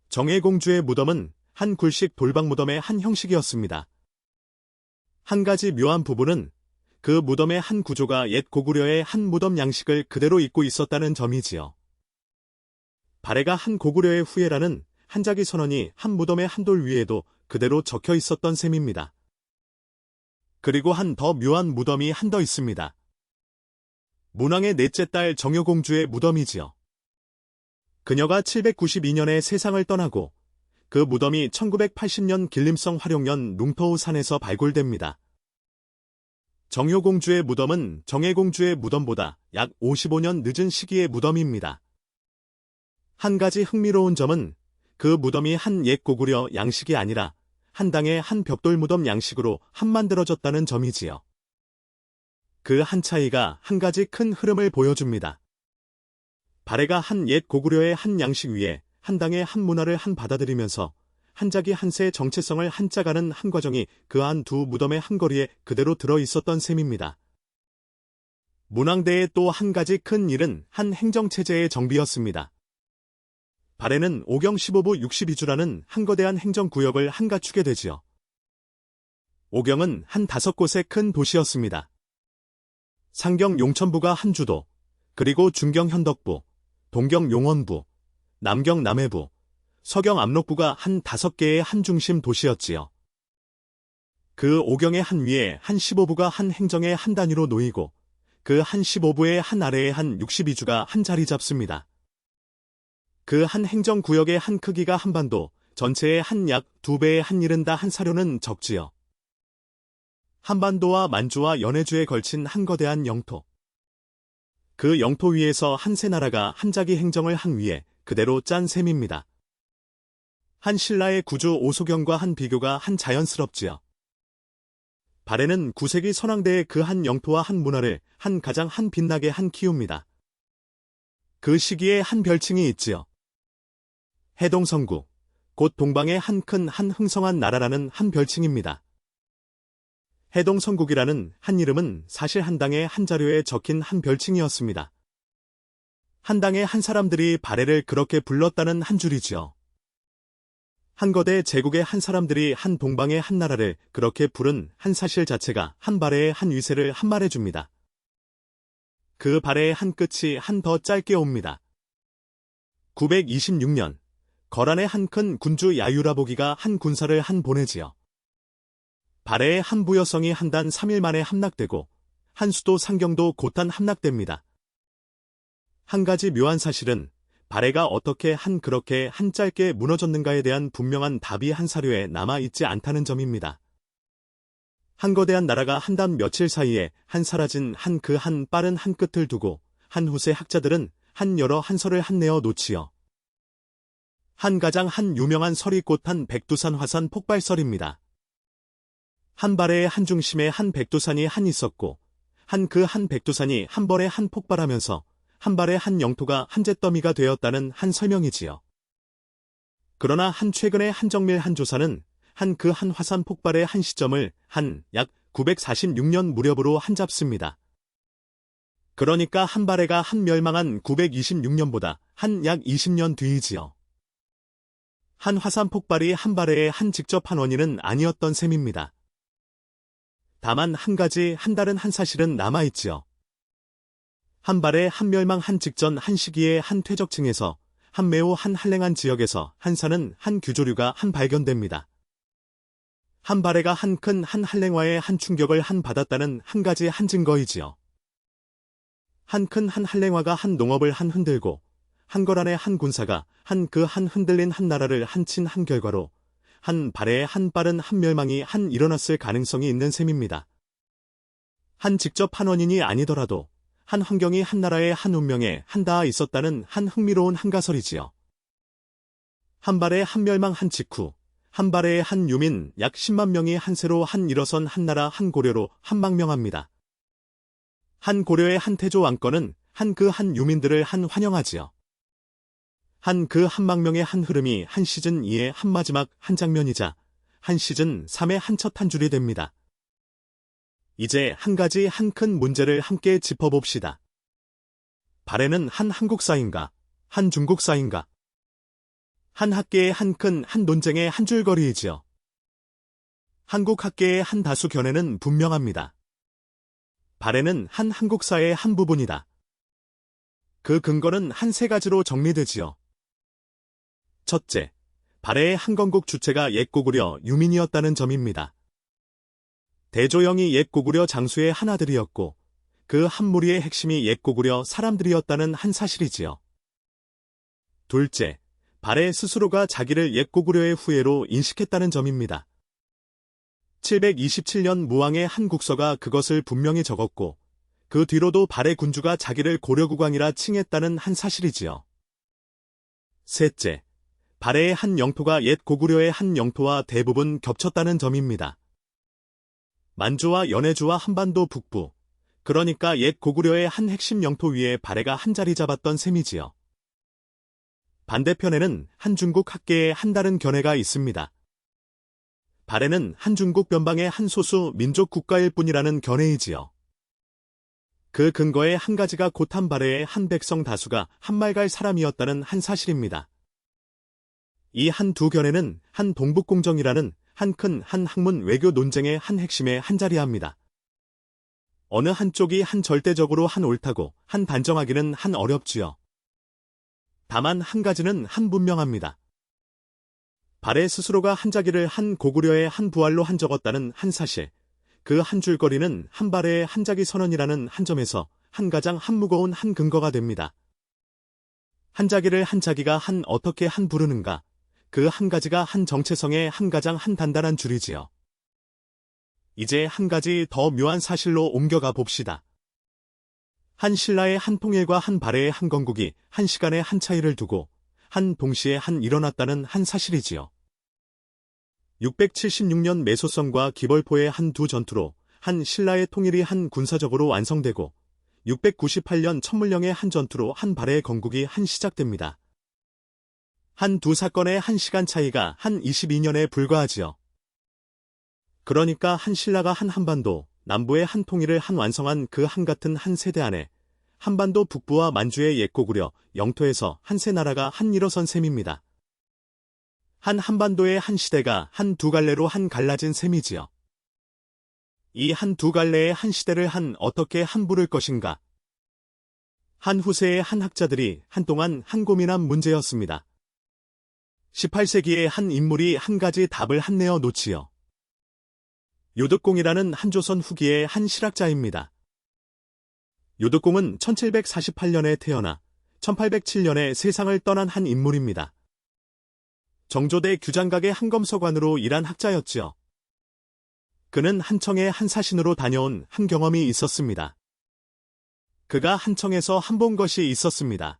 정예공주의 무덤은 한 굴식 돌방 무덤의 한 형식이었습니다. 한 가지 묘한 부분은 그 무덤의 한 구조가 옛 고구려의 한 무덤 양식을 그대로 잇고 있었다는 점이지요. 발해가 한 고구려의 후예라는 한자기 선언이 한 무덤의 한 돌 위에도 그대로 적혀 있었던 셈입니다. 그리고 한 더 묘한 무덤이 한 더 있습니다. 문왕의 넷째 딸 정효공주의 무덤이지요. 그녀가 792년에 세상을 떠나고 그 무덤이 1980년 길림성 화룡연 룽터우 산에서 발굴됩니다. 정효공주의 무덤은 정예공주의 무덤보다 약 55년 늦은 시기의 무덤입니다. 한 가지 흥미로운 점은 그 무덤이 한 옛 고구려 양식이 아니라 한 당의 한 벽돌 무덤 양식으로 한 만들어졌다는 점이지요. 그 한 차이가 한 가지 큰 흐름을 보여줍니다. 발해가 한 옛 고구려의 한 양식 위에 한 당의 한 문화를 한 받아들이면서 한자기 한세의 정체성을 한 짜가는 한 과정이 그 한 두 무덤의 한 거리에 그대로 들어 있었던 셈입니다. 문왕대의 또 한 가지 큰 일은 한 행정체제의 정비였습니다. 발해는 오경 15부 62주라는 한 거대한 행정구역을 한 갖추게 되지요. 오경은 한 5곳의 큰 도시였습니다. 상경 용천부가 한 주도, 그리고 중경 현덕부, 동경 용원부, 남경 남해부, 서경 압록부가 한 5개의 한 중심 도시였지요. 그 오경의 한 위에 한 15부가 한 행정의 한 단위로 놓이고 그 한 15부의 한 아래에 한 62주가 한 자리 잡습니다. 그 한 행정구역의 한 크기가 한반도 전체의 한 약 2배에 한 이른다 한 사료는 적지요. 한반도와 만주와 연해주에 걸친 한 거대한 영토. 그 영토 위에서 한 세 나라가 한자기 행정을 한 위에 그대로 짠 셈입니다. 한 신라의 구주 오소경과 한 비교가 한 자연스럽지요. 발해는 9세기 선왕대의 그 한 영토와 한 문화를 한 가장 한 빛나게 한 키웁니다. 그 시기에 한 별칭이 있지요. 해동성국, 곧 동방의 한 큰 한 흥성한 나라라는 한 별칭입니다. 해동성국이라는 한 이름은 사실 한 당의 한 자료에 적힌 한 별칭이었습니다. 한 당의 한 사람들이 발해를 그렇게 불렀다는 한 줄이지요. 한 거대 제국의 한 사람들이 한 동방의 한 나라를 그렇게 부른 한 사실 자체가 한 발해의 한 위세를 한 말해줍니다. 그 발해의 한 끝이 한 더 짧게 옵니다. 926년, 거란의 한 큰 군주 야유라보기가 한 군사를 한 보내지요. 발해의 한 부여성이 한 단 3일 만에 함락되고 한 수도 상경도 곧한 함락됩니다. 한 가지 묘한 사실은 발해가 어떻게 그렇게 한 짧게 무너졌는가에 대한 분명한 답이 한 사료에 남아있지 않다는 점입니다. 한 거대한 나라가 한 단 며칠 사이에 한 사라진 한 빠른 한 끝을 두고 한 후세 학자들은 한 여러 한 설을 한 내어 놓지요. 한 가장 한 유명한 설이 곧 한 백두산 화산 폭발설입니다. 한 발해의 한 중심에 한 백두산이 한 있었고 한 백두산이 한 번에 한 폭발하면서 한 발의 한 영토가 한 잿더미가 되었다는 한 설명이지요. 그러나 한 최근의 한정밀 한 조사는 한 화산 폭발의 한 시점을 한 약 946년 무렵으로 한 잡습니다. 그러니까 한 발해가 한 멸망한 926년보다 한 약 20년 뒤이지요. 한 화산 폭발이 한 발해의 한 직접 한 원인은 아니었던 셈입니다. 다만 한 가지 한 다른 한 사실은 남아있지요. 한 발의 한 멸망 한 직전 한 시기의 한 퇴적층에서 한 매우 한 한랭한 지역에서 한 사는 한 규조류가 한 발견됩니다. 한 발해가 한 큰 한 한랭화의 한 충격을 한 받았다는 한 가지 한 증거이지요. 한 큰 한 한랭화가 한 농업을 한 흔들고 한 거란의 한 군사가 한 흔들린 한 나라를 한 친 한 결과로 한 발해의 한 빠른 한 멸망이 한 일어났을 가능성이 있는 셈입니다. 한 직접 한 원인이 아니더라도 한 환경이 한 나라의 한 운명에 한 닿아 있었다는 한 흥미로운 한가설이지요. 한 발의 한 멸망 한 직후, 한 발의 한 유민 약 10만 명이 한 세로 한 일어선 한 나라 한 고려로 한 망명합니다. 한 고려의 한 태조 왕건은 한 유민들을 한 환영하지요. 한 망명의 한 흐름이 한 시즌 2의 한 마지막 한 장면이자 한 시즌 3의 한 첫 한 줄이 됩니다. 이제 한 가지 한 큰 문제를 함께 짚어봅시다. 발해는 한 한국사인가, 한 중국사인가? 한 학계의 한 큰 한 논쟁의 한 줄거리이지요. 한국 학계의 한 다수 견해는 분명합니다. 발해는 한 한국사의 한 부분이다. 그 근거는 한 세 가지로 정리되지요. 첫째, 발해의 한 건국 주체가 옛 고구려 유민이었다는 점입니다. 대조영이 옛 고구려 장수의 한 아들이었고 그 한 무리의 핵심이 옛 고구려 사람들이었다는 한 사실이지요. 둘째, 발해 스스로가 자기를 옛 고구려의 후예로 인식했다는 점입니다. 727년 무왕의 한 국서가 그것을 분명히 적었고 그 뒤로도 발해 군주가 자기를 고려국왕이라 칭했다는 한 사실이지요. 셋째, 발해의 한 영토가 옛 고구려의 한 영토와 대부분 겹쳤다는 점입니다. 만주와 연해주와 한반도 북부, 그러니까 옛 고구려의 한 핵심 영토 위에 발해가 한 자리 잡았던 셈이지요. 반대편에는 한 중국 학계의 한 다른 견해가 있습니다. 발해는 한 중국 변방의 한 소수 민족 국가일 뿐이라는 견해이지요. 그 근거의 한 가지가 곧 한 발해의 한 백성 다수가 한 말갈 사람이었다는 한 사실입니다. 이 한 두 견해는 한 동북공정이라는 한 큰 한 학문 외교 논쟁의 한 핵심에 한 자리합니다. 어느 한쪽이 한 절대적으로 한 옳다고 한 단정하기는 한 어렵지요. 다만 한 가지는 한 분명합니다. 발해 스스로가 한 자기를 한 고구려의 한 부활로 한 적었다는 한 사실, 그 한 줄거리는 한 발해의 한 자기 선언이라는 한 점에서 한 가장 한 무거운 한 근거가 됩니다. 한 자기를 한 자기가 한 어떻게 한 부르는가, 그 한 가지가 한 정체성의 한 가장 한 단단한 줄이지요. 이제 한 가지 더 묘한 사실로 옮겨가 봅시다. 한 신라의 한 통일과 한 발해의 한 건국이 한 시간의 한 차이를 두고 한 동시에 한 일어났다는 한 사실이지요. 676년 매소성과 기벌포의 한 두 전투로 한 신라의 통일이 한 군사적으로 완성되고 698년 천물령의 한 전투로 한 발해의 건국이 한 시작됩니다. 한 두 사건의 한 시간 차이가 한 22년에 불과하지요. 그러니까 한 신라가 한 한반도, 남부의 한 통일을 한 완성한 그 한 같은 한 세대 안에 한반도 북부와 만주의 옛 고구려 영토에서 한 세 나라가 한 일어선 셈입니다. 한 한반도의 한 시대가 한 두 갈래로 한 갈라진 셈이지요. 이 한 두 갈래의 한 시대를 한 어떻게 한 부를 것인가? 한 후세의 한 학자들이 한동안 한 고민한 문제였습니다. 18세기의 한 인물이 한 가지 답을 한 내어 놓지요. 요득공이라는 한조선 후기의 한 실학자입니다. 요득공은 1748년에 태어나 1807년에 세상을 떠난 한 인물입니다. 정조대 규장각의 한검서관으로 일한 학자였지요. 그는 한청의 한 사신으로 다녀온 한 경험이 있었습니다. 그가 한청에서 한 본 것이 있었습니다.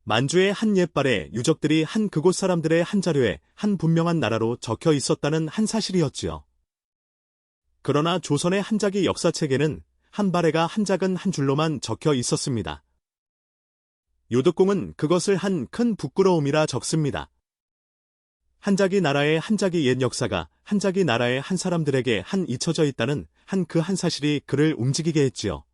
만주의 한 옛발에 유적들이 한 그곳 사람들의 한 자료에 한 분명한 나라로 적혀 있었다는 한 사실이었지요. 그러나 조선의 한자기 역사책에는 한 발해가 한 작은 한 줄로만 적혀 있었습니다. 요득공은 그것을 한 큰 부끄러움이라 적습니다. 한자기 나라의 한자기 옛 역사가 한자기 나라의 한 사람들에게 한 잊혀져 있다는 한 그 한 사실이 그를 움직이게 했지요.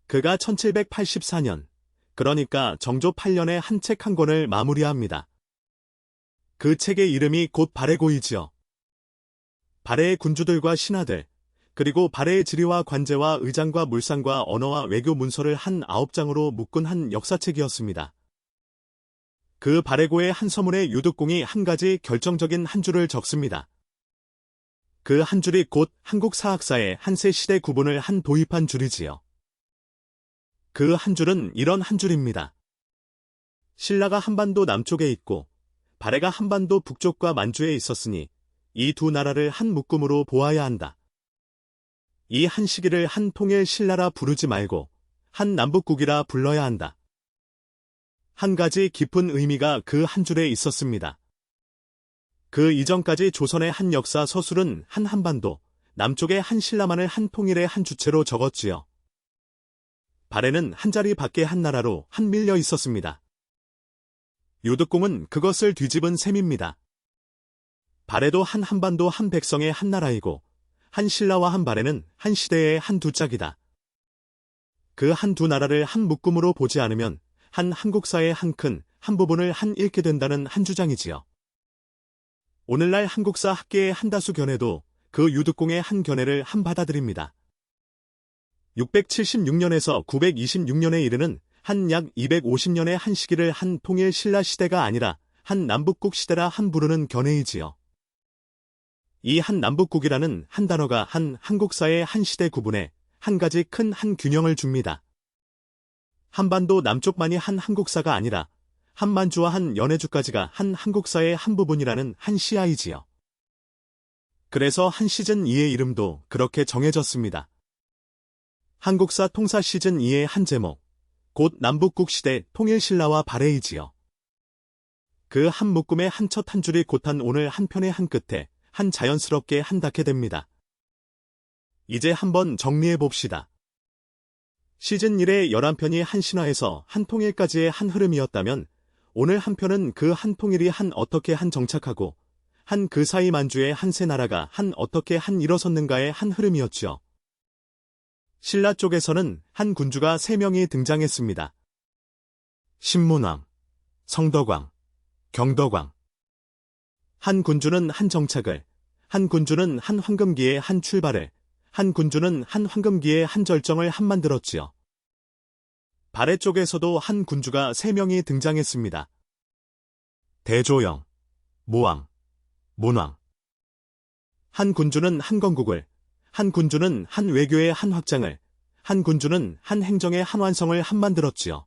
그가 1784년, 그러니까 정조 8년에 한 책 한 권을 마무리합니다. 그 책의 이름이 곧 발해고이지요. 발해의 군주들과 신하들, 그리고 발해의 지리와 관제와 의장과 물상과 언어와 외교 문서를 한 9장으로 묶은 한 역사책이었습니다. 그 발해고의 한 서문에 요득공이 한 가지 결정적인 한 줄을 적습니다. 그 한 줄이 곧 한국 사학사의 한세 시대 구분을 한 도입한 줄이지요. 그 한 줄은 이런 한 줄입니다. 신라가 한반도 남쪽에 있고 발해가 한반도 북쪽과 만주에 있었으니 이 두 나라를 한 묶음으로 보아야 한다. 이 한 시기를 한 통일 신라라 부르지 말고 한 남북국이라 불러야 한다. 한 가지 깊은 의미가 그 한 줄에 있었습니다. 그 이전까지 조선의 한 역사 서술은 한 한반도, 남쪽의 한 신라만을 한 통일의 한 주체로 적었지요. 발해는 한 자리 밖에 한 나라로 한 밀려 있었습니다. 유득공은 그것을 뒤집은 셈입니다. 발해도 한 한반도 한 백성의 한 나라이고 한 신라와 한 발해는 한 시대의 한 두 짝이다. 그 한 두 나라를 한 묶음으로 보지 않으면 한 한국사의 한 큰 한 부분을 한 잃게 된다는 한 주장이지요. 오늘날 한국사 학계의 한다수 견해도 그 유득공의 한 견해를 한 받아들입니다. 676년에서 926년에 이르는 한 약 250년의 한 시기를 한 통일 신라 시대가 아니라 한 남북국 시대라 한 부르는 견해이지요. 이 한 남북국이라는 한 단어가 한 한국사의 한 시대 구분에 한 가지 큰 한 균형을 줍니다. 한반도 남쪽만이 한 한국사가 아니라 한만주와 한 연해주까지가 한 한국사의 한 부분이라는 한 시야이지요. 그래서 한 시즌 2의 이름도 그렇게 정해졌습니다. 한국사 통사 시즌 2의 한 제목, 곧 남북국 시대 통일신라와 발해이지요. 그 한 묶음의 한 첫 한 줄이 곧한 오늘 한 편의 한 끝에 한 자연스럽게 한 닿게 됩니다. 이제 한번 정리해 봅시다. 시즌 1의 11편이 한 신화에서 한 통일까지의 한 흐름이었다면 오늘 한 편은 그 한 통일이 한 어떻게 한 정착하고 한 그 사이 만주의 한 세 나라가 한 어떻게 한 일어섰는가의 한 흐름이었죠. 신라 쪽에서는 한 군주가 3명이 등장했습니다. 신문왕, 성덕왕, 경덕왕. 한 군주는 한 정착을, 한 군주는 한 황금기의 한 출발을, 한 군주는 한 황금기의 한 절정을 한 만들었지요. 발해 쪽에서도 한 군주가 3명이 등장했습니다. 대조영, 모왕, 문왕. 한 군주는 한 건국을, 한 군주는 한 외교의 한 확장을, 한 군주는 한 행정의 한 완성을 한 만들었지요.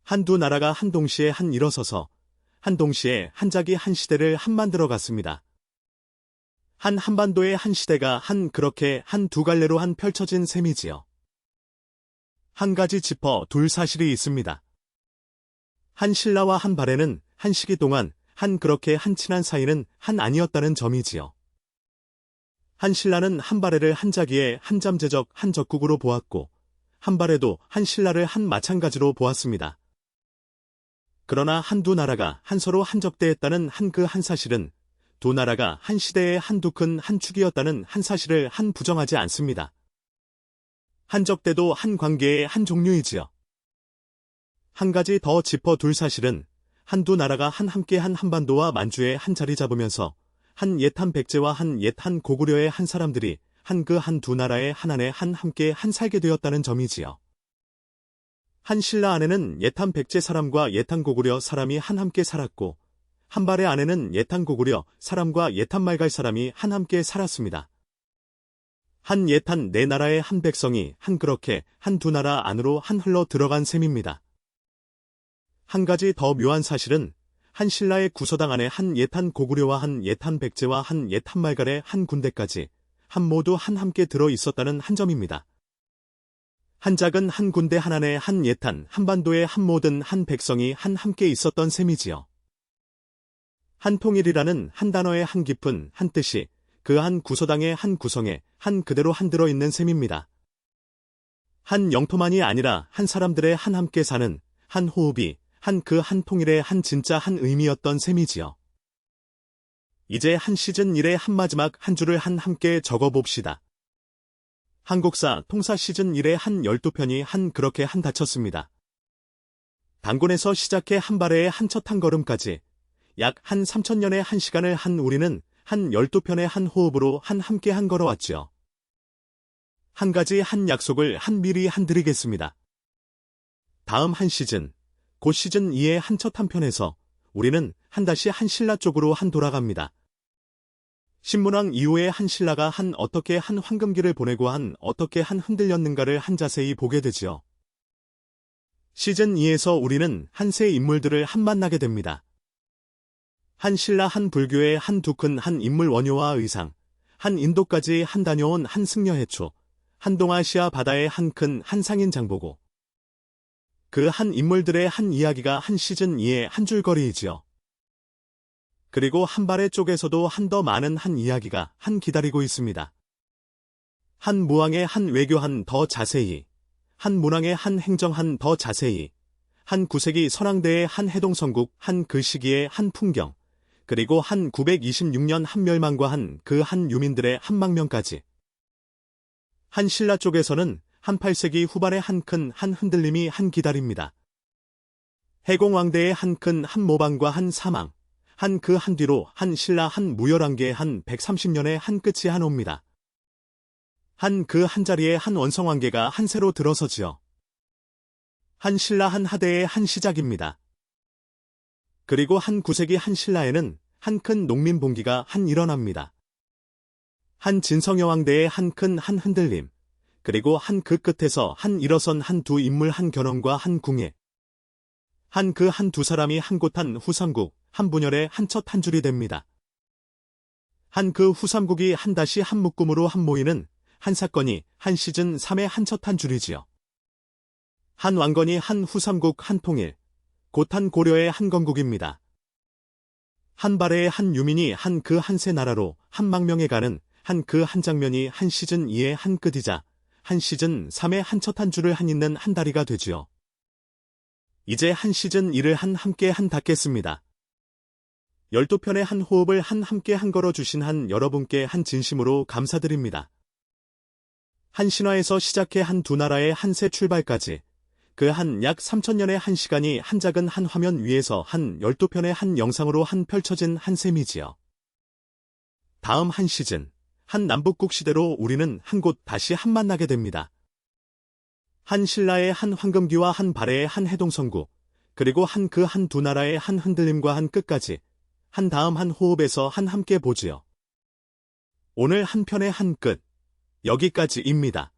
한두 나라가 한 동시에 한 일어서서 한 동시에 한 자기 한 시대를 한 만들어 갔습니다. 한 한반도의 한 시대가 한 그렇게 한 두 갈래로 한 펼쳐진 셈이지요. 한 가지 짚어 둘 사실이 있습니다. 한 신라와 한 발해는 한 시기 동안 한 그렇게 한 친한 사이는 한 아니었다는 점이지요. 한 신라는 한 발해를 한 자기의 한 잠재적 한 적국으로 보았고 한 발해도 한 신라를 한 마찬가지로 보았습니다. 그러나 한두 나라가 한 서로 한적대했다는 한 그 한 사실은 두 나라가 한 시대의 한두 큰 한 축이었다는 한 사실을 한 부정하지 않습니다. 한적대도 한 관계의 한 종류이지요. 한 가지 더 짚어둘 사실은 한두 나라가 한 함께 한 한반도와 만주에 한 자리 잡으면서 한 옛 한 백제와 한 옛 한 고구려의 한 사람들이 한 그 한 두 나라의 한 안에 한 함께 한 살게 되었다는 점이지요. 한 신라 안에는 옛 한 백제 사람과 옛 한 고구려 사람이 한 함께 살았고 한 발해 안에는 옛 한 고구려 사람과 옛 한 말갈 사람이 한 함께 살았습니다. 한 옛 한 네 나라의 한 백성이 한 그렇게 한 두 나라 안으로 한 흘러 들어간 셈입니다. 한 가지 더 묘한 사실은 한 신라의 구서당 안에 한 옛 한 고구려와 한 옛 한 백제와 한 옛 한 말갈의 한 군대까지 한 모두 한 함께 들어 있었다는 한 점입니다. 한 작은 한 군대 한 안에 한 옛 한 한반도의 한 모든 한 백성이 한 함께 있었던 셈이지요. 한 통일이라는 한 단어의 한 깊은 한 뜻이 그 한 구서당의 한 구성에 한 그대로 한 들어 있는 셈입니다. 한 영토만이 아니라 한 사람들의 한 함께 사는 한 호흡이 한 그 한 통일의 한 진짜 한 의미였던 셈이지요. 이제 한 시즌 1의 한 마지막 한 줄을 한 함께 적어봅시다. 한국사 통사 시즌 1의 한 12편이 한 그렇게 한 닫혔습니다. 단군에서 시작해 한 발해의 한 첫 한 걸음까지 약 한 3000년의 한 시간을 한 우리는 한 12편의 한 호흡으로 한 함께 한 걸어왔지요. 한 가지 한 약속을 한 미리 한 드리겠습니다. 다음 한 시즌, 곧 시즌 2의 한 첫 한 편에서 우리는 한 다시 한 신라 쪽으로 한 돌아갑니다. 신문왕 이후에 한 신라가 한 어떻게 한 황금기를 보내고 한 어떻게 한 흔들렸는가를 한 자세히 보게 되지요. 시즌 2에서 우리는 한 세 인물들을 한 만나게 됩니다. 한 신라, 한 불교의 한 두큰, 한 인물 원효와 의상, 한 인도까지 한 다녀온 한 승려 해초, 한 동아시아 바다의 한 큰 한 상인 장보고. 그 한 인물들의 한 이야기가 한 시즌 2의 한 줄거리이지요. 그리고 한 발의 쪽에서도 한 더 많은 한 이야기가 한 기다리고 있습니다. 한 무왕의 한 외교 한 더 자세히, 한 문왕의 한 행정 한 더 자세히, 한 9세기 선왕대의 한 해동성국 한 그 시기의 한 풍경, 그리고 한 926년 한 멸망과 한 그 한 유민들의 한 망명까지. 한 신라 쪽에서는 한 8세기 후반의 한 큰 한 흔들림이 한 기다립니다. 해공왕대의 한 큰 한 모방과 한 사망, 한 그 한 뒤로 한 신라 한 무열왕계의 한 130년의 한 끝이 한 옵니다. 한 그 한 자리에 한 원성왕계가 한 새로 들어서지요. 한 신라 한 하대의 한 시작입니다. 그리고 한 9세기 한 신라에는 한 큰 농민봉기가 한 일어납니다. 한 진성여왕대의 한 큰 한 흔들림, 그리고 한 그 끝에서 한 일어선 한 두 인물 한 견훤과 한 궁예, 한 그 한 두 사람이 한 곳 한 후삼국, 한 분열의 한 첫 한 줄이 됩니다. 한 그 후삼국이 한 다시 한 묶음으로 한 모이는 한 사건이 한 시즌 3의 한 첫 한 줄이지요. 한 왕건이 한 후삼국 한 통일, 곧 한 고려의 한 건국입니다. 한 발의 한 유민이 한 그 한 세 나라로 한 망명에 가는 한 그 한 장면이 한 시즌 2의 한 끝이자 한 시즌 3의 한 첫 한 줄을 한 잇는 한 다리가 되지요. 이제 한 시즌 2를 한 함께 한 닫겠습니다. 12편의 한 호흡을 한 함께 한 걸어주신 한 여러분께 한 진심으로 감사드립니다. 한 신화에서 시작해 한 두 나라의 한 새 출발까지 그 한 약 3000년의 한 시간이 한 작은 한 화면 위에서 한 12편의 한 영상으로 한 펼쳐진 한 셈이지요. 다음 한 시즌, 한 남북국 시대로 우리는 한 곳 다시 한 만나게 됩니다. 한 신라의 한 황금기와 한 발해의 한 해동성국, 그리고 한 그 한 두 나라의 한 흔들림과 한 끝까지, 한 다음 한 호흡에서 한 함께 보지요. 오늘 한 편의 한 끝, 여기까지입니다.